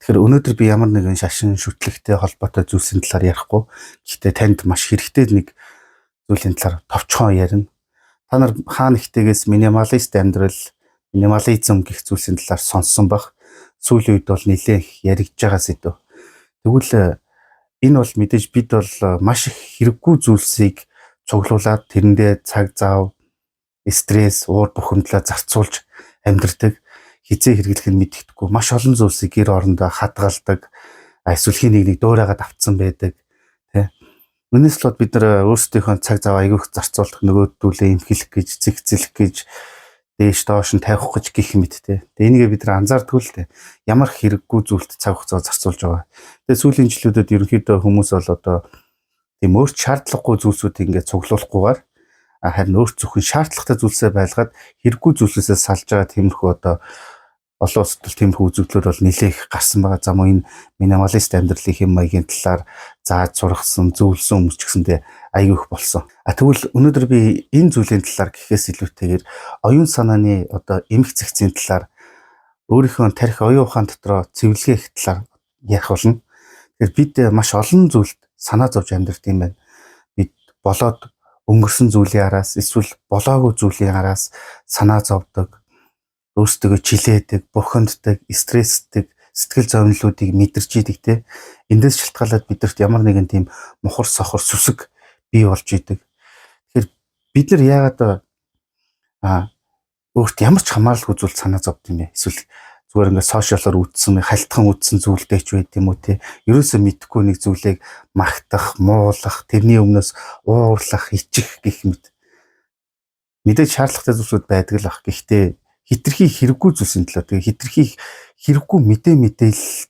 Тэгэхээр өнөөдөр би ямар нэгэн шашин шүтлэгтэй холбоотой зүйлсийн талаар ярихгүй. Гэхдээ танд маш хэрэгтэй нэг зүйлийн талаар товчхон ярина. Та нар хаана ихтэйгээс минималист амьдрал, минимализм гэх зүйлсийн талаар сонссон бах. Сүүлийн үед бол нэлээд яригдж байгаа сэдв. Тэгвэл энэ бол мэдээж бид бол маш их хэрэггүй зүйлсийг цуглуулад тэрэндээ цаг зав, стресс, уур бухимдлаа зарцуулж амьдрдаг. Хизээ хэрэглэх нь мэддэхгүй маш олон зүйлсийг гэр орондоо хадгалдаг, эсвэл хин нэг дуурайгаад автсан байдаг тий. Үүнээс л бид нар өөрсдийнхөө цаг зав аягүйх зарцуулах, нөгөөдөлөө имхэлэх гэж, зэгцэлэх гэж, дээш доош нь тавих гэж гих мэт тий. Энийгээ бид нар анзаардгүй л тий. Ямар хэрэггүй зүйлд цаг хугацаа зарцуулж байгаа. Тэгээ сүүлийн жилүүдэд ерөнхийдөө хүмүүс бол одоо тийм өөрт шаардлагагүй зүйлсүүдийг ингээд цуглуулахгүйгээр харин өөрт зөвхөн шаардлагатай зүйлсээ байлгаад хэрэггүй зүйлсээс салж байгаа тиймэрхүү одоо олон улсад тиймэрхүү үзэгдлүүд бол нэлээд их гарсан байгаа. За мөн энэ минималист амьдралын хэм маягийн талаар зааж сургасан, зөвлөсөн хүмүүс ч гэсэндээ аягүй их болсон. Тэгвэл өнөөдөр би энэ зүйлийн талаар гэхээс илүүтэйгээр оюун санааны одоо эмх зэгцийн талаар өөрийнхөө тарих оюун ухаан дотроо цэвэрлэгээ талаар ярих болно. Тэгэхээр бид маш олон зүйлд санаа зовж амьдрт юм байна. Бид болоод өнгөрсөн зүйлийн араас эсвэл болоогүй зүйлийн араас санаа зовдөг, өөрсдөө чилээдэг, бухимддаг, стресстэй, сэтгэл зовнилуудыг мэдэрч идэг те. Эндээс шалтгаалаад бидэрт ямар нэгэн тийм мухар сохор сүсэг бий болж идэг. Тэгэхээр бид нар яагаад өөрт ямар ч хамааралгүй зүйл санаа зовд юм бэ? Эсвэл зүгээр ингээд сошиалоор үтсэн, халтхан үтсэн зүйлтэй ч байд юм уу те. Ерөөсөө мэдхгүй нэг зүйлийг магтах, муулах, тэрний өмнөөс уурлах, ичих гэх мэт. Мэдээж шаардлагатай зүйлсүүд байдаг л ах. Гэхдээ хитрхи хэрэггүй зүйлсийн талаар тэгээ хитрхи хэрэггүй мэдээлэл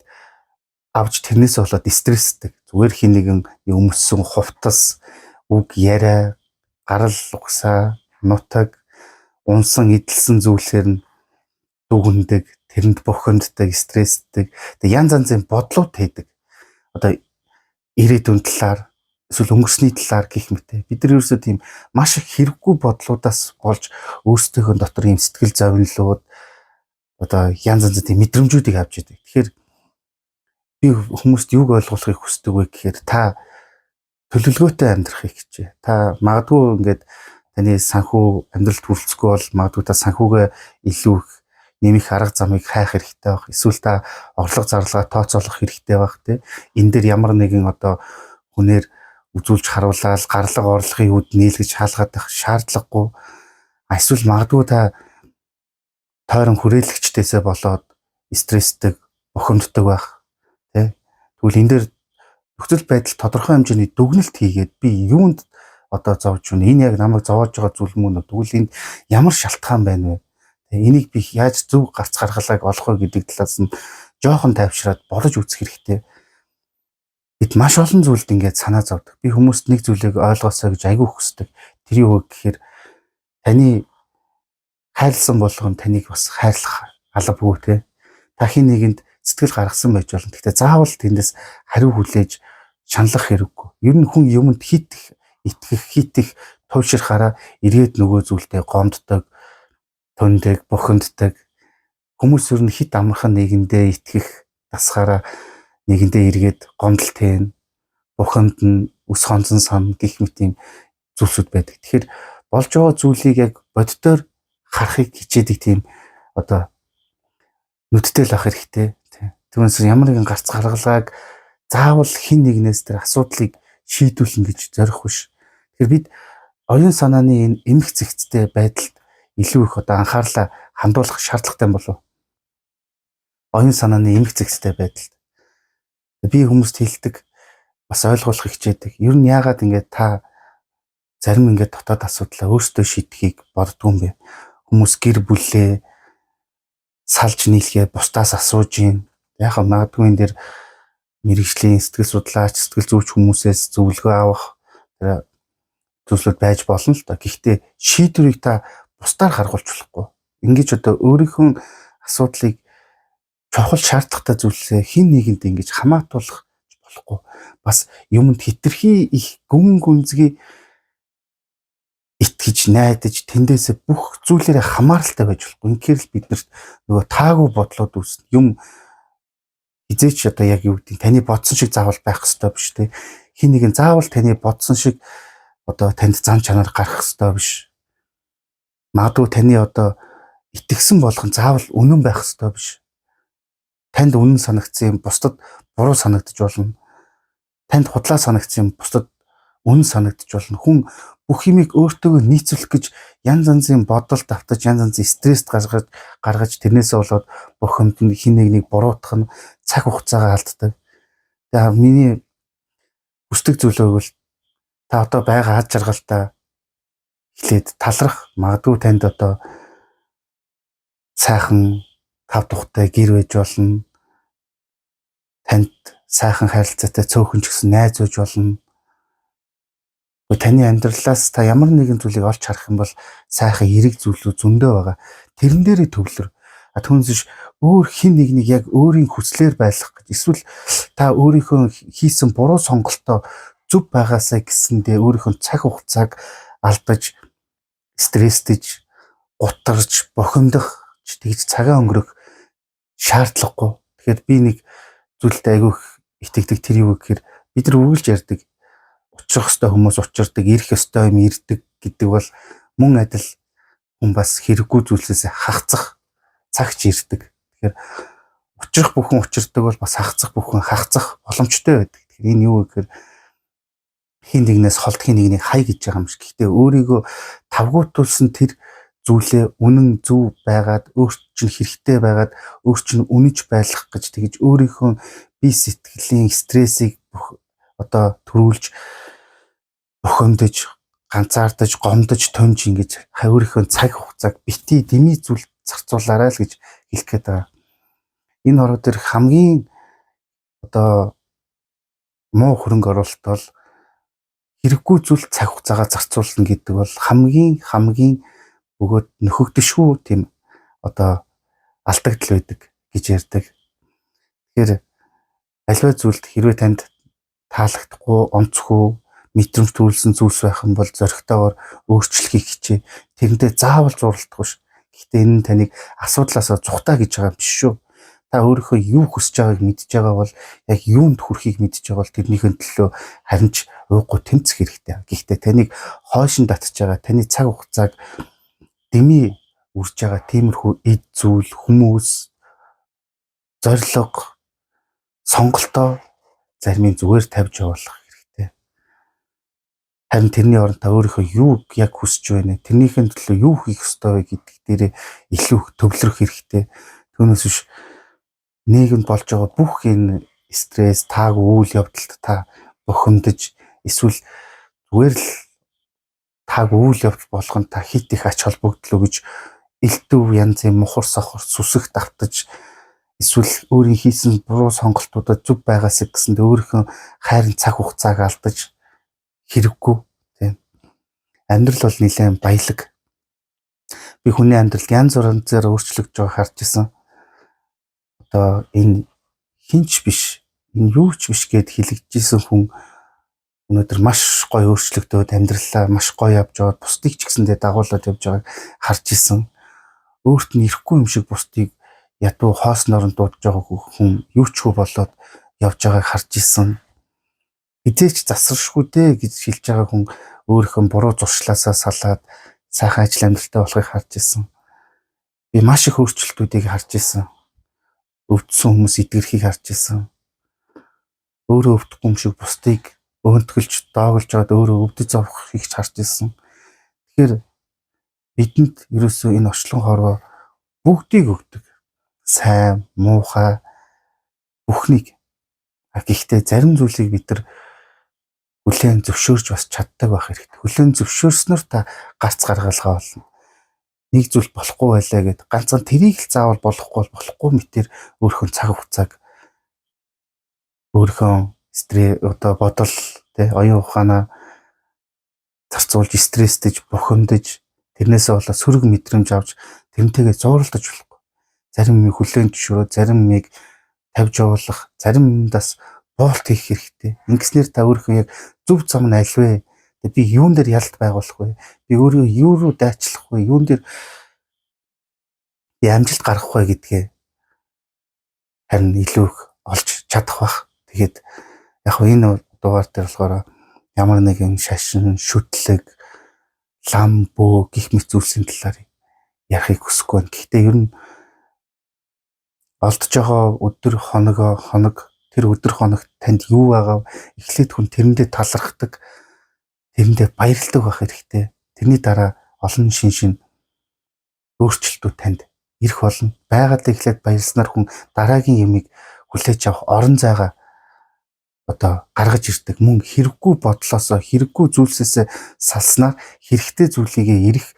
авч тэрнээс болоод стресстэй. Зүгээр хин нэгэн өмссөн хувцас, үг яриа, гарал угсаа, нутаг, унсан эдэлсэн зүйлсээр нь дүгндэг, тэрэнд бухимддаг, стресстэй. Тэгээ янз янзын бодлууд хийдэг. Одоо ирээдүйн талаар эсвэл өнгөрсний талаар гэх мэт. Бид нар ерөөсөө тийм маш их хэрэггүй бодлуудаас болж өөрсдийнхөө дотор ийм сэтгэл зовнилууд одоо янз янзын тийм мэдрэмжүүдийг авч идэг. Тэгэхээр би хүмүүст юуг ойлгуулахыг хүсдэг вэ гэхээр та төлөвлөгөөтэй амьдрахыг хичээ. Та магадгүй ингээд таны санхүү амьдралд хүрэлцэхгүй бол магадгүй та санхүүгээ илүү их нэмэх арга замыг хайх хэрэгтэй байх. Эсвэл та орлого зарлагаа тооцоолох хэрэгтэй байх тий. Энэ дээр ямар нэгэн одоо хүнээр үзүүлж харуулаад гарлага орлогын үд нийлгэж хаалгаад байх шаардлагагүй. Эсвэл магадгүй та тойрон хүрээлэгчдээсээ болоод стресстэй, бухимддаг байх тий. Тэгвэл энэ дээр нөхцөл байдал тодорхой хэмжээний дүгнэлт хийгээд би юунд одоо зовж байна? Энэ яг намайг зовоож байгаа зүйл мөн үү? Тэгвэл энд ямар шалтгаан байна вэ? Энийг би яаж зөв гарц гаргалааг олох вэ гэдэг талаас нь жоохон тайвшраад бодож үзэх хэрэгтэй. Бид маш олон зүйлд ингээд санаа зовдөг. Би хүмүүст нэг зүйлийг ойлгоосоо гэж айгүй хүсдэг. Тэр юу вэ гэхээр таны хайрлсан болгон таныг бас хайрлах албагүй те. Та хин нэгэнд сэтгэл гаргасан байж болно. Гэхдээ заавал тэндээс хариу хүлээж шаналлах хэрэггүй. Ер нь хүн юмд хит их туйширхаараа эргээд нөгөө зүйлдээ гомддог, төндөг, бухимддаг. Хүмүүс ер нь хит амархан нэгэндээ итгэх дасгаараа нэгэндээ эргээд гомдолтой, бухимд нь өс хонсон сан гих мэт юм зүйлсүүд байдаг. Тэгэхээр болж байгаа зүйлийг яг боддоор харахыг хичээдэг тийм одоо нүдтэй л ах хэрэгтэй. Түүнээс ямар нэгэн гарц гаргалгааг заавал хин нэгнээс тэр асуудлыг шийдүүлнэ гэж зорих биш. Тэгэхээр бид оюун санааны энэ эмх зэгцтэй байдалд илүү их одоо анхаарлаа хандуулах шаардлагатай болов. Оюун санааны эмх зэгцтэй байдалд би хүмүүст хэлдэг, бас ойлгуулах хичээдэг. Ер нь яагаад ингээд та зарим ингээд дотоод асуудлаа өөрсдөө шийдэхийг боддгүй юм бэ? Хүмүүс гэр бүлээ салж нийлгээ бусдаас асууж юм. Яг магадгүй энэ дэр мэрэгжлийн сэтгэл судлаач, сэтгэл зүйч хүмүүсээс зөвлөгөө авах зүйлсүүд байж болно л да. Гэхдээ шийдвэрийг та бусдаар харгуулж болохгүй. Ингэж одоо өөрийнхөө асуудлыг чухал шаардлагатай зүйлсээ хин нэгэнд ингэж хамаатуулах болохгүй. Бас юмд хитрхи их гүн гүнзгий итгэж, найдаж, тэндээсээ бүх зүйлээрээ хамааралтай байж болохгүй. Инхээр л биднэрт нөгөө таагүй бодлоод үүснэ. Юм хизээч одоо яг юу гэдэг таны бодсон шиг заавал байх ёстой биш те. Хин нэгэн заавал таны бодсон шиг одоо танд зан чанар гарах ёстой биш. Магадгүй таны одоо итгэсэн болгон заавал үнэн байх ёстой биш. Танд үнэн санагдсан юм бусдад буруу санагдаж болно. Танд худлаа санагдсан юм бусдад үнэн санагдаж болно. Хүн бүх юмыг өөртөө нийцүүлэх гэж янз янзын бодол давтаж, янз янзын стресст гаргаж тэрнээсээ болоод бүх юмд хин нэг буруутгах нь цаг хугацаагаа алддаг. Тэгээ миний хүсдэг зүйлөө бол та одоо байгаа ад жаргалтай эхлээд талрах, магадгүй танд одоо сайхан тав тухтай гэр байж болно. Танд сайхан харилцаатай цөөхөн ч гэсэн найз байж болно. Таны амьдралаас та ямар нэгэн зүйлийг олж харах юм бол сайхан эерэг зүйлүүд зөндөө байгаа. Тэрэн дээрээ төвлөр. Түүнээс өөр хин нэгнийг яг өөрийн хүслээр байлгах гэж эсвэл та өөрийнхөө хийсэн буруу сонголтоо зөв байгаасаа гэсэндээ өөрийнхөө цаг хугацааг алдаж, стресстэж, гутарж, бохимдох, тэгж цагаа өнгөрөх шаардлагагүй. Тэгэхээр би нэг зүйлд айгүйх итгэдэг тэр юу гэхээр бид нар үргэлж ярьдаг учрах ёстой хүмүүс учирдаг, ирэх ёстой юм ирдэг гэдэг бол мөн адил хүн бас хэрэггүй зүйлсээс хагацах цагч ирдэг. Тэгэхээр учрах бүхэн учирдаг бол бас хагацах бүхэн хагацах боломжтой байдаг. Тэгэхээр энэ юу гэхээр хин нэгнээс холд хин нэгнийг хай гэж байгаа юм шиг. Гэхдээ өөрийгөө тавгуутуулсан тэр зүйлээ үнэн зөв байгаад өөрт чинь хэрэгтэй байгаад өөрт чинь үнэж байлгах гэж тэгж өөрийнхөө бие сэтгэлийн стрессийг одоо төрүүлж бохомдож, ганцаардаж, гомдож, томж ингэж өөрийнхөө цаг хугацааг бити дэмий зүйл зарцуулаарай л гэж хэлэх гээд байгаа. Энэ ороо дээр хамгийн одоо муу хөрөнгө оруулалт бол хэрэггүй зүйл цаг хугацаагаа зарцуулна гэдэг бол хамгийн бөгөөд нөхөгдөшгүй тийм одоо алдагдал байдаг гэж ярьдаг. Тэгэхээр аливаа зүйлд хэрвээ танд таалагдахгүй, онцгүй, мэдрэмж төрүүлсэн зүйлс байх юм бол зоригтойгоор өөрчлөхийг хичээ. Тэрнтэй заавал зурлах биш. Гэхдээ энэ нь таныг асуудлаасаа зүхтаа гэж байгаа юм биш шүү. Та өөрийнхөө юу хүсэж байгааг мэдж байгаа бол яг юунд хүрэхийг мэдж байгаа бол тэрнийхэн төлөө харин ч ууггүй тэмцэх хэрэгтэй. Гэхдээ таныг хойшин татж байгаа таны цаг хугацааг дэмий үрж байгаа тиймэрхүү эд зүйл, хүмүүс, зориг, сонголтоо зарим нь зүгээр тавьж явуулах хэрэгтэй. Харин тэрний оронд та өөрийнхөө юу яг хүсэж байна, тэрнийхэн төлөө юу хийх ёстой вэ гэдэг дээрээ илүү төвлөрөх хэрэгтэй. Түүнээс биш нийгэмд болж байгаа бүх энэ стресс, таагүй үйл явдалд та бохимдож эсвэл зүгээр л таагүй үйл явдал болгонд та хит их ач холбогдлоо гэж элдв янзын мухар сохор сүсэх давтаж эсвэл өөрийн хийсэн буруу сонголтуудад зөв байгаас гэсэнд өөрийнхөө хайрын цаг хугацааг алдаж хэрэггүй тийм. Амьдрал бол нэлээд баялаг. Би хүний амьдралд янз бүрээр өөрчлөгдөж байгааг харж ирсэн. Одоо энэ хинч биш, энэ юу ч биш гэд хэлэгдэжсэн хүн өнөөдөр маш гоё өөрчлөгдөөд амьдралаа маш гоё явж байгаад бусдыг ч гэсэндээ дагуулад явж байгааг харж ирсэн. Өөрт нь ирэхгүй юм шиг бусдыг ядуу хоосноор нь дуудаж байгаа хүн юу ч хөө болоод явж байгааг харж ирсэн. Хизээч засаршгүй дээ гэж хэлж байгаа хүн өөрийнхөө буруу зуршлаасаа салаад сайхан ажил амьдралтай болохыг харж ирсэн. Би маш их өөрчлөлтүүдийг харж ирсэн. Өвдсөн хүмүүс идгэрхийг харж ирсэн. Өөрөө өвдөхгүй юм шиг бусдыг өөнтгөлж, доогөлж аваад өөрөө өвдөж зовхыг харж ирсэн. Тэгэхээр бидэнд ерөөсөө энэ орчлон хорвоо бүгдийг өгдөг. Сайн, муухай бүхнийг. Гэхдээ зарим зүйлийг бид нар хүлээн зөвшөөрж бас чаддаг байх хэрэгтэй. Хүлээн зөвшөөрснөөр та гарц гаргалгаа болно. Нэг зүйл болохгүй байлаа гэд ганцхан тэрийг л заавал болохгүй мэтэр өөрийнхөө цаг хугацааг өөрийнхөө стресс одоо бодол тэ оюун ухаанаа зарцуулж стресстэж бухимдаж тэрнээсээ болоод сөрөг мэдрэмж авч тэрнтэйгээ зууралдаж болохгүй. Зарим юм хүлээн зөвшөөрөө, зарим юмыг тавьж явуулах, зарим юмдаас боолт хийх хэрэгтэй. Ингэснээр та өөрийнхөө яг зөв зам нь аль вэ? Би юун дээр ялт байгуулах вэ? Би өөрөө юу руу дайчлах вэ? Юун дээр би амжилт гаргах вэ гэдгээ харин илүү их олж чадах бах. Тэгээд яг энэ дугаар дээр болохоор ямар нэгэн шашин, шүтлэг, лам бөө гих мэт зүйлсийн талаар ярихыг хүсэхгүй байна. Гэхдээ ер нь олдож байгаа хоног тэр өдөр хоногт танд юу байгаа эхлээд хүн тэрэндээ талархдаг, тэрэндээ баярлдаг байх хэрэгтэй. Тэрний дараа олон шин өөрчлөлтүүд танд ирэх болно. Байгаль эхлээд баярлснаар хүн дараагийн юмыг хүлээж авах орон зайгаа гаргаж ирдэг. Мөн хэрэггүй бодлоосоо, хэрэггүй зүйлсээс салснаар хэрэгтэй зүйлийгээ ирэх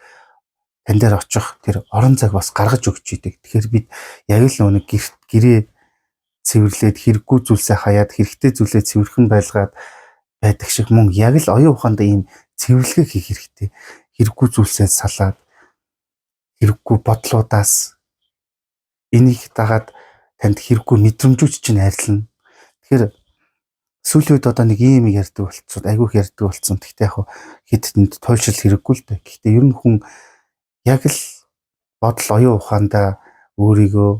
тань дээр очих тэр орон зайг бас гаргаж өгч идэг. Тэгэхээр бид яг л нэг гэрээ цэвэрлээд хэрэггүй зүйлсээ хаяад хэрэгтэй зүйлээ цэвэрхэн байлгаад байдаг шиг мөн яг л оюун ухаанд ийм цэвэрлэгээ хийх хэрэгтэй. Хэрэггүй зүйлсээ салаад хэрэггүй бодлуудаас энийг дагаад танд хэрэггүй мэдрэмжүүд чинь арилна. Тэгэхээр сүүлийн үед нэг ийм ярьдаг болцсон, айгүйх ярьдаг болцсон. Гэхдээ яг хэд туйлшил хэрэггүй л дээ. Гэхдээ ер нь хүн яг л бодол оюун ухаандаа өөрийгөө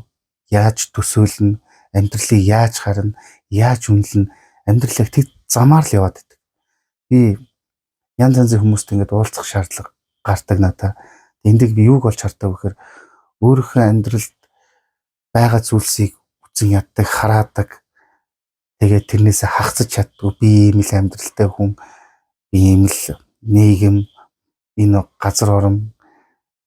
яаж төсөөлнө, амьдралыг яаж харна, яаж үнэлнэ, амьдралыг тэг замаар л яваад байдаг. Би янз янзын хүмүүст ингэж уулзах шаардлага гардаг надаа. Эндийг би юуг олж хардаг вэ гэхээр өөрийнхөө амьдралд байгаа зүйлсийг үзэн яддаг, хараадаг. Тэгээд тэрнээсээ хагасч чаддгүй. Би ийм л амьдралтай хүн, би ийм л нийгэм, энэ газар орон,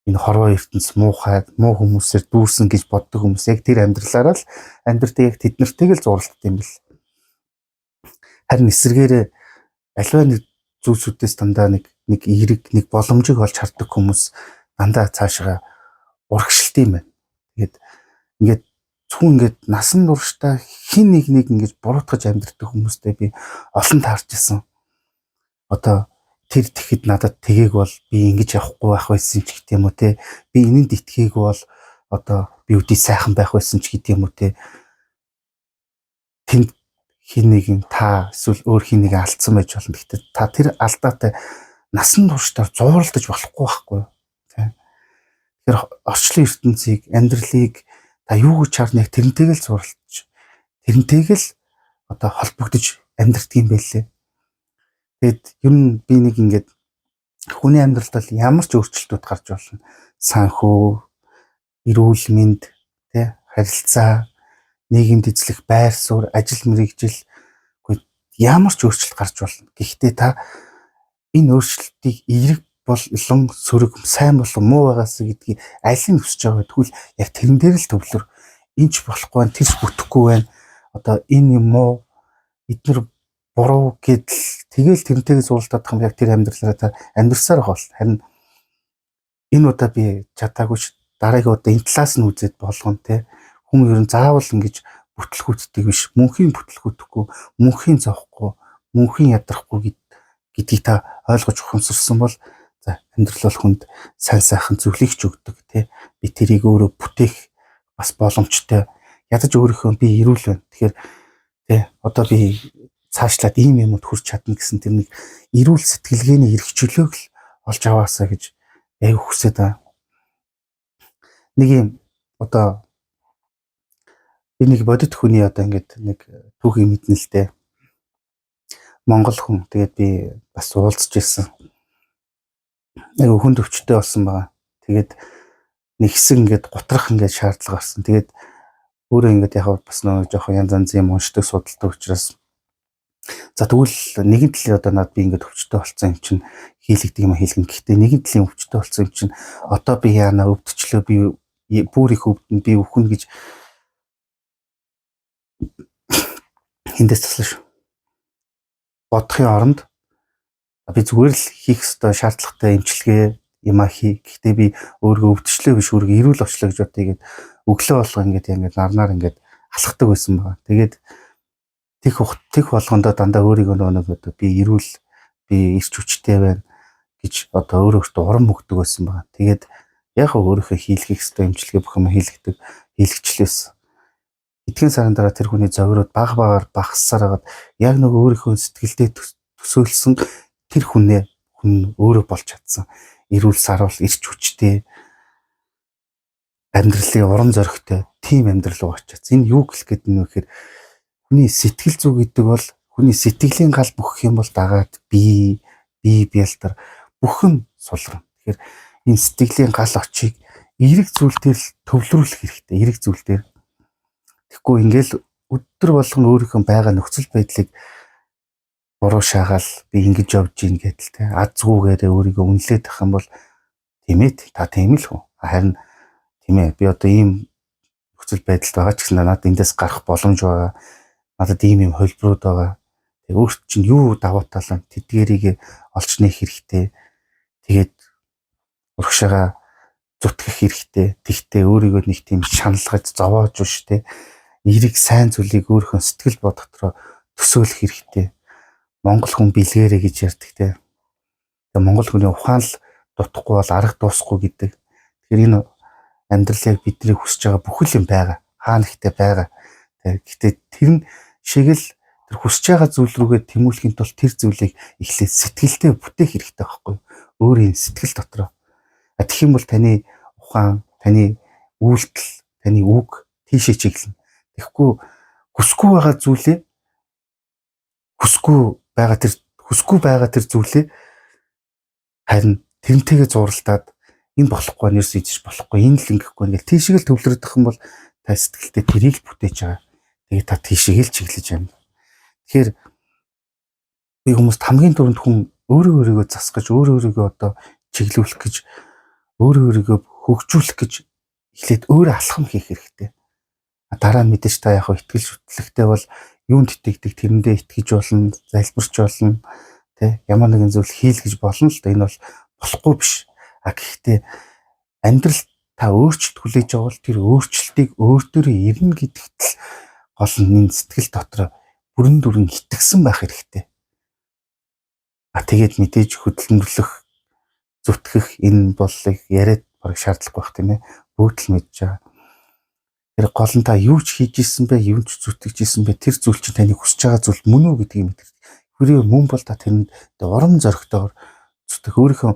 энэ хорвоо ертөнц муу хүмүүсээр дүүрсэн гэж боддог хүмүүс яг тэр амьдралаараа л амьдртаа яг тэднэртэйг л зурлалт юм бэл. Харин эсвэргээрээ аливаа нэг зүйлсүүдээс дандаа нэг эерэг, нэг боломжийг олж хардаг хүмүүс дандаа цаашаа урагшилт юм байна. Тэгээд ингээд зөвхөн ингээд насан туршдаа хин нэг ингэж буруутгаж амьдрдаг хүмүүстэй би олон таарч ирсэн. Тэр тэгэхэд надад тэгээг бол би ингэж явахгүй байх байсан ч гэдэг юм уу те. Би энэнд итгээг бол би үдий сайхан байх байсан ч гэдэг юм уу те. Тэнд хин нэгэн та эсвэл өөр хин нэгэн алдсан байж болно. Гэхдээ та тэр алдаатай насан туршдаа зууралдаж болохгүй байхгүй юу? Тэгэхээр орчлон ертөнцийг, амьдралыг та юу гэж харныг тэрнтэйг л зурлаж, тэрнтэйг л холбогдож амьдрдаг юм байлээ. Тэгэд ер нь би нэг ингээд хүний амьдралд ямар ч өөрчлөлтүүд гарч болно. Санхүү, эрүүл мэнд, харилцаа, нийгэмд эзлэх байр суурь, ажил мэргэжил ямар ч өөрчлөлт гарч болно. Гэхдээ та энэ өөрчлөлтийг эерэг болон сөрөг, сайн болон муу байгаас гэдгийг алийг хүсэж байгаа. Тэгвэл яг тэрэн дээр л төвлөр. Энд ч болохгүй байна, тэрч бүтэхгүй байна. Энэ юм муу, эдгээр буруу гэдэл тэгэл тэрнтэйг зурлаад байгаа юм яг тэр амьдралаараа та амьдрсаар байгаа бол харин энэ удаа би чадаагүй ч дараагийн удаа энэ талаас нь үзээд болгоно те. Хүн ер нь заавал ингэж бүтлгүүтдэг биш. Мөнхийн бүтлгүүтэхгүй, мөнхийн зовхгүй, мөнхийн ядрахгүй гэдгийг та ойлгож ухамсарсан бол за амьдрал бол хүнд сайн сайхан зүйлийг ч өгдөг те. Би тэрийг өөрөө бүтээх бас боломжтой. Ядаж өөрийнхөө би эрүүл байна. Тэгэхээр те би цаашлаад ийм юмд хүрч чадна гэсэн тэр нэг эрүүл сэтгэлгээний эрхчлөөг л олж аваасаа гэж аяг хүсэж байгаа. Нэг юм би нэг бодит хүний ингээд нэг түүхийг мэднэ л дээ. Монгол хүн. Тэгээд би бас уулзж ирсэн. Яг хүнд өвчтөй болсон байгаа. Тэгээд нэг хэсэг ингээд готрох ингээд шаардлага гарсан. Тэгээд өөрөө ингээд яг бас нэг жоохон янз янзын юм уншдаг судалдаг учраас за тэгвэл нэгэн талын над би ингээд өвчтөй болсон юм чинь хийлэгдэг юм хийлгэн. Гэхдээ нэгэн талын өвчтөй болсон юм чинь би яана өвдчлөө би бүр их өвдөн би өвхөн гэж хиндээс таслаа шүү. Бодохын оронд би зүгээр л хийх ёстой шаардлагатай эмчилгээ юмаа хий. Гэхдээ би өөргөө өвдчлөө биш өөргөө эрүүл очлоо гэж бодъё гэд өглөө болго ингээд нарнаар ингээд алхахдаг байсан байгаа. Тэгээд тех болгондоо дандаа өөрийгөө нэг би эрүүл, би эрч хүчтэй байна гэж өөрөөсөө урам өгдөг байсан байгаа. Тэгээд яг өөрийнхөө хийлгэх ёстой эмчилгээ бүх юм хийлгэчлээсэн. Эдгээр сарын дараа тэр хүний зовирууд багаар багассаар хагаад яг нэг өөрийнхөө сэтгэлдээ төсөөлсөн тэр хүн өөрөө болж чадсан. Эрүүл сарвал эрч хүчтэй амьдралын урам зоригтой тийм амьдрал ууч чадсан. Энэ юу гэх гээд нөхөр хүний сэтгэл зүй гэдэг бол хүний сэтгэлийн гал бүх юм бол дагаад бие бэлтэр бүхэн сулрна. Тэгэхээр энэ сэтгэлийн гал очийг эерэг зүйл дээр л төвлөрүүлэх хэрэгтэй. Эерэг зүйл дээр. Тэгэхгүй ингээл өдөр болгон өөрийнхөө байгаа нөхцөл байдлыг буруу шаагаал би ингэж явж гин гэдэл те аз згүүгээрээ өөрийгөө үнэлээд ах юм бол тийм ээ та тийм л хөө. Харин тийм ээ би одоо ийм нөхцөл байдалд байгаа ч гэсэн надад эндээс гарах боломж байгаа. Надад ийм хөлбрүүд байгаа. Тэгээ өөрт чинь юу давуу тал нь тэдгэрийг олж нээх хэрэгтэй. Тэгээд урагшаага зүтгэх хэрэгтэй. Тэгтээ өөрийгөө нэг тийм шаналгаж зовоож биш те эерэг сайн зүйлийг өөрийнхөө сэтгэл бод дотроо төсөөлөх хэрэгтэй. Монгол хүн бэлгээрээ гэж ярьдаг те. Тэгээ монгол хүний ухаан л дутхгүй бол арга дуусахгүй гэдэг. Тэгэхээр энэ амьдрал яг бидний хүсэж байгаа бүхэл юм байгаа. Хаана ихтэй байгаа. Гэхдээ тэр нь шиг л тэр хүсэж байгаа зүйл рүүгээ тэмүүлэхийн тулд тэр зүйлийг эхлээд сэтгэлдээ бүтээх хэрэгтэй байхгүй юу? Өөрийн сэтгэл дотроо. Тэгэх юм бол таны ухаан, таны үйлдэл, таны үг тийшээ чиглэнэ. Тэгэхгүй хүсгүй байгаа зүйлээ хүсгүй байгаа тэр зүйлээ харин тэрнтэйгээ зуралдаад энэ болохгүй нэрс ийж болохгүй энэ л ингэхгүй ингээл тийшээ л төвлөрөх юм бол та сэтгэлдээ тэрийг бүтээж байгаа. Тэгээ та тийшээ л чиглэж байна. Тэгэхээр би хүмүүст хамгийн түрүүнд хүн өөрийгөө засгаж өөрийгөө одоо чиглүүлэх гэж өөрийгөө хөгжүүлэх гэж эхлээд өөрөө алхам хийх хэрэгтэй. Дараа нь мэдээж та яг итгэл шүтлэгтэй бол юунд итгэдэг тэрэндээ итгэж болно, залбирч болно, тэ ямар нэгэн зүйл хийл гэж болно л да. Энэ бол болохгүй биш. Гэхдээ амьдрал та өөрчлөлт хүлээж байгаа бол тэр өөрчлөлтийг өөртөө ирнэ гэдэгт л гол нь сэтгэл дотор бүрэн дүрэн итгэсэн байх хэрэгтэй. Тэгээд мэдээж хөдөлмөрлөх, зүтгэх энэ боллыг яриад бараг шаардлага байх тийм ээ. Бүгд л мэдж байгаа. Тэр гол нь та юу ч хийж исэн бэ, юу ч зүтгэж исэн бэ, тэр зүйл чинь таны хүсэж байгаа зүйл мөн үү гэдгийг мэдэрч. Хүрээ мөн бол та тэрэнд урам зоригтойгоор зүтгэх өөрийнхөө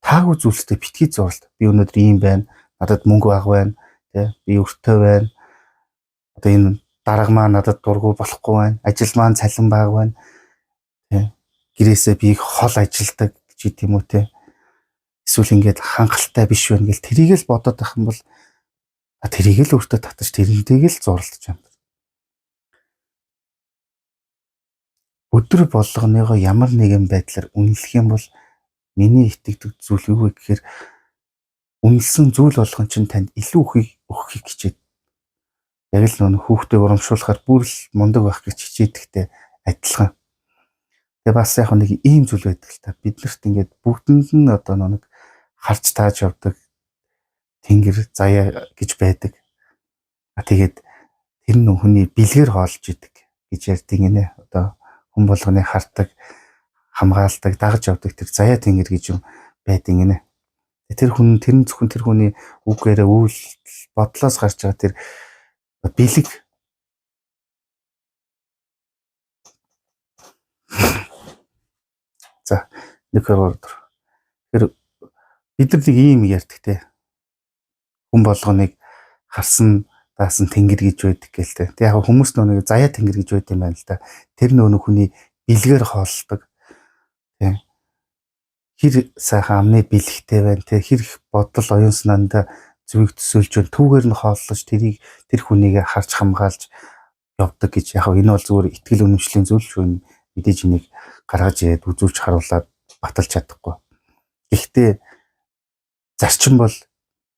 таагүй зүйлстэй битгий зурлаа. Би өнөөдөр ийм байна. Надад мөнгө бага байна. Тэ би өртөө байна. Одоо энэ дарга маань надад дургу болохгүй байна. Ажил маань цалин бага байна. Тэ гэрээсээ би хол ажилдаг гэж тийм үү те. Эсвэл ингээд хангалттай биш байна гэл тэрийг л бодоод байх юм бол тэрийг л өөртөө татаж тэрнтэйг л зурлаж байна. Өдөр болгоныгоо ямар нэгэн байдлаар үнэлэх юм бол миний итгэдэг зүйл юу вэ гэхээр үнэлсэн зүйл болгон чинь танд илүү ихийг өгөхийг хичээд. Яг л нөх хүүхдээ урамшуулахаар бүр л мундаг байх гэж хичээдэгтэй адилхан. Тэгээ бас яг нэг ийм зүйл байдаг л та. Биднэрт ингээд бүгдэнд нь одоо нэг харж тааж явдаг тэнгэр заяа гэж байдаг. Тэгээд тэр нь хүний бэлгээр хоолж идэг гэж ярьдаг нэ. Одоо хүн болгоны хардаг, хамгаалдаг, дагаж явдаг тэр заяа тэнгэр гэж юм байдаг нэ. Тэр хүн зөвхөн тэр хүний үгээрээ үйл бодлоос гарч байгаа тэр бэлэг. За нэг хоёр тэр бид нар нэг ийм ярьдаг те. Хүн болгоныг харсан даасан тэнгэр гэж байдаг гэлтэй. Тэг яг хүмүүс нэг заяа тэнгэр гэж байдаг юм байна л да. Тэр нөө хүний бэлгээр хоолдог. Тэг. Хэр сайхан амны бэлэгтэй байна. Тэг хэр их бодол оюун санаанда зүгийг төсөөлж байна. Түүгээр нь хооллож тэрийг тэр хүнийг харж хамгаалж явдаг гэж. Яг энэ бол зүгээр итгэл үнэмшлийн зүйл шүү. Мэдээж энийг гаргаж ирээд үзүүлж харуулад баталж чадахгүй. Гэхдээ зарчим бол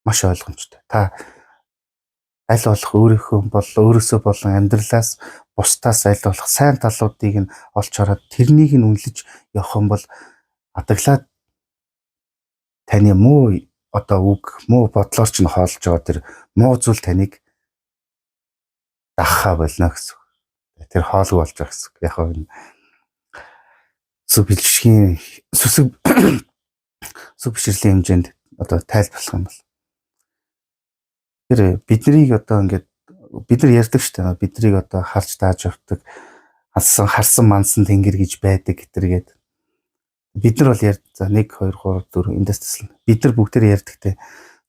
маш ойлгомжтой. Та аль болох өөрөөсөө болон амьдралаас бусдаас аль болох сайн талуудыг нь олж хараад тэрнийг нь үнэлж явах юм бол адаглаад таны муу одоо үг, муу бодлоор ч нь хоолж байгаа тэр муу зүйл таныг дагахаа болно гэсэн. Тэр хоолой болж байгаа гэсэн. Яг энэ сүсэг бишрэлийн хэмжээнд одоо тайлбарлах юм бол тэр биднийг одоо ингээд бид нар ярьдаг шүү дээ. Биднийг одоо харж тааж явдаг харсан мансан тэнгэр гэж байдаг гэтэргээд бид нар бол за 1 2 3 4 эндээс төсөл. Бид нар бүгдээр ярьдаг те.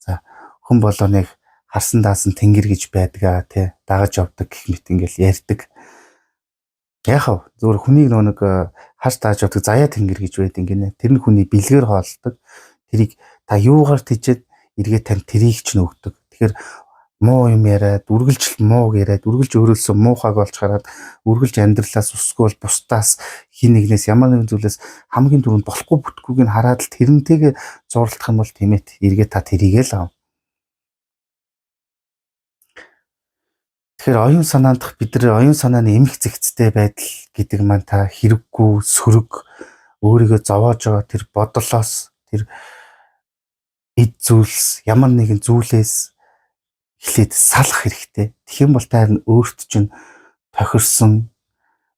За хүн болгоныг харсан даасан тэнгэр гэж байдгаа те. Дагаж явдаг гэх мэт ингээл ярьдаг. яхав зөвхөн хүнийг нэг хаш тааж явдаг заяа тэнгэр гэж байдаг гинэ. Тэр нь хүний бэлгээр хоолдог. Тэрийг та юугаар тийчээд эргээ тань тэрийг ч нөгдөг. Тэгэхээр муу юм яриад, үргэлж мууг яриад, үргэлж өөрөөсөө муухайг олж хараад, үргэлж амьдралаас өсгөөл бусдаас хин нэгнээс ямар нэгэн зүйлээс хамгийн түрүүнд болохгүй бүтггүйг нь хараад л тэрнтэйгээ зурлах юм бол тэмэт эргээ та тэрийгээ л ав. Тэгэхээр оюун санаанд бид нар оюун санааны эмх зэгцтэй байдал гэдэг маань та хэрэггүй, сөрөг, өөрийгөө зовоож байгаа тэр бодлоос, тэр эд зүйлс, ямар нэгэн зүйлээс эхлээд салах хэрэгтэй. Тэгэх юм бол та харин өөрт чинь тохирсон,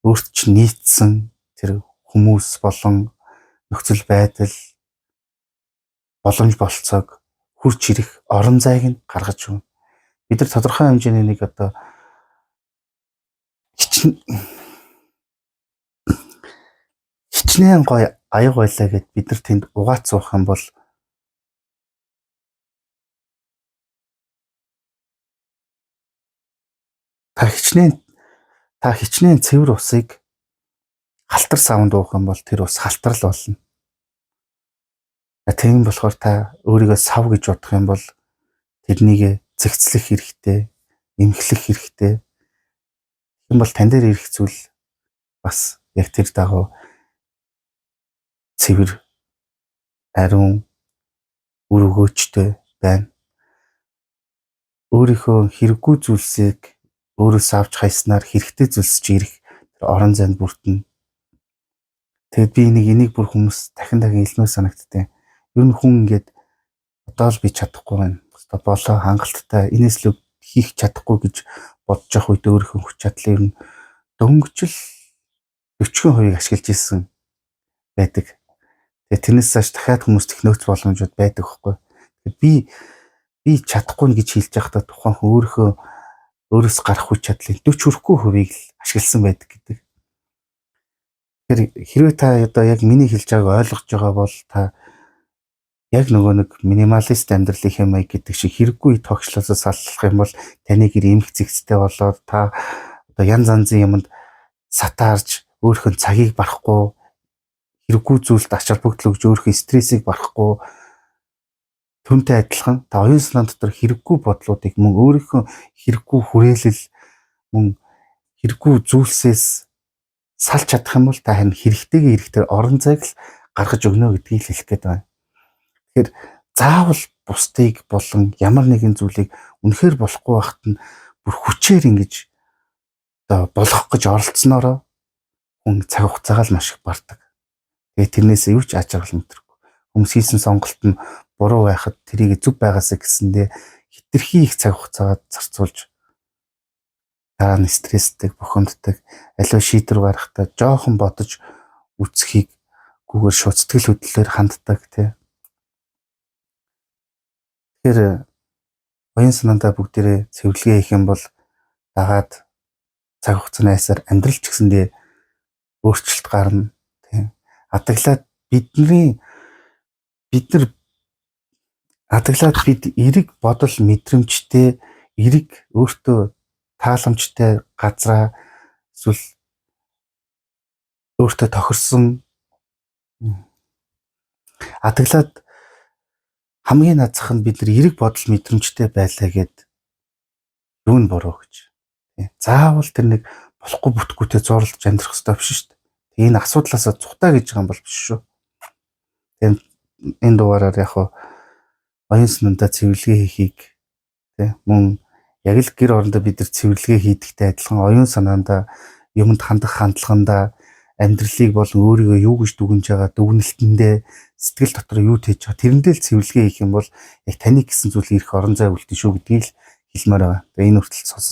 өөрт чинь нийцсэн тэр хүмүүс болон нөхцөл байдал, боломж болцоог хурж ирэх орон зайг нь гаргаж өгнө. Бид нар тодорхой хэмжээний нэг одоо хичнээн гоё аяг байлаа гэд бид нар тэнд угаат суух юм бол та хичнээн цэвэр усыг халтар савнд уух юм бол тэр ус халтар л болно. Тийм болохоор та өөрийгөө сав гэж бодох юм бол тэрнийг зэгцлэх хэрэгтэй, эмхлэх хэрэгтэй. Тийм бол тань дээр ирэх зүйл бас яг тэр дагуу цэвэр, ариун, үр өгөөжтэй байна. Өөрийнхөө хэрэггүй зүйлсийг өөрөөс авч хайснаар хэрэгтэй зүйлс чи ирэх тэр орон зайд бүртэн. Тэгэд би энийг бүр хүмүүс дахин илмээр санагдтыг. Ер нь хүн ингээд одоо л би чадахгүй байна. Болоо хангалттай энэс л хийх чадахгүй гэж бодож явах үед өөрийнхөө хүч чадлыг ер нь дөнгөжл 40% ашиглаж ирсэн байдаг. Тэгээ тэрнээс цааш дахиад хүмүүс технологи боломжууд байдаг байхгүй. Би чадахгүй гэж хэлж байхдаа тухайн өөрөөс гарах хүч чадлын 40% л ашигласан байдаг гэдэг. Тэгэхээр хэрвээ та одоо яг миний хэлж байгааг ойлгож байгаа бол та яг нөгөө нэг минималист амьдралын хэмээг гэдэг шиг хэрэггүй тогтчлоосоо саллах юм бол таны гэр эмх зэгцтэй болоод та одоо янз янзын юмд сатаарж өөрийнхөө цагийг барахгүй, хэрэггүй зүйлд ачаал бүгдл өгж өөрийнхөө стрессийг барахгүй түнтэй адилхан та оюун санаа дотор хэрэггүй бодлуудыг мөн өөрийнхөө хэрэггүй хүрээлэл мөн хэрэггүй зүйлсээс салж чадах юм бол та харин хэрэгтэйгээ эрэхтэр орон зайг л гаргаж өгнө гэдгийг хэлэх гээд байна. Тэгэхээр заавал бусдыг болон ямар нэгэн зүйлийг үнэхээр болохгүй байхад нь бүр хүчээр ингэж одоо болгох гэж оролцсноороо хүн цаг хугацаагаа л маш их бардаг. Тэгээ тэрнээс юу ч аж аргал мэдрэхгүй. Хүмүүс хийсэн сонголт нь буруу байхад тэрийг зөв байгаасаа гэсэндээ хитрхи их цаг хугацаагаа зарцуулж дараа нь стресстэй бухимддаг, аливаа шийдвэр гаргахдаа жоохон бодож үцхийг гүүгээр шууд сэтгэл хөдлөлөөр ханддаг тий. Тэгэхээр оюун санаандаа бүгдээрээ цэвэрлэгээ хийх юм бол дагаад цаг хугацааны айсаар амьдрал ч гэсэндээ өөрчлөлт гарна тий. Адаглаад бид эрэг бодол мэдрэмжтэй эрэг өөртөө тааламжтай газраа эсвэл өөртөө тохирсон адаглаад хамгийн наазах нь бид нар эрэг бодол мэдрэмжтэй байлаа гэд юу нь буруу гэж. Заавал тэр нэг болохгүй бүтгүүтэй зурлаж амьдрах хэрэгтэй биш шүү дээ. Энэ асуудлаасаа цухтаа гэж байгаа юм бол биш шүү. Тэгээд энэ дугаараар яг оюун санаандаа цэвэрлэгээ хийхийг мөн яг л гэр орондоо бид нар цэвэрлэгээ хийдэгтэй адилхан оюун санаандаа юмд хандах хандлагандаа амьдралыг болон өөрийгөө юу гэж дүгнж байгаа дүгнэлтэндээ сэтгэл дотор юу тээж байгаа тэрэндээ л цэвэрлэгээ хийх юм бол яг таны гэсэн зүйл ирэх орон зай үлдэн шүү гэдгийг л хэлмээр байгаа. Тэгээ энэ хүртэл сонсон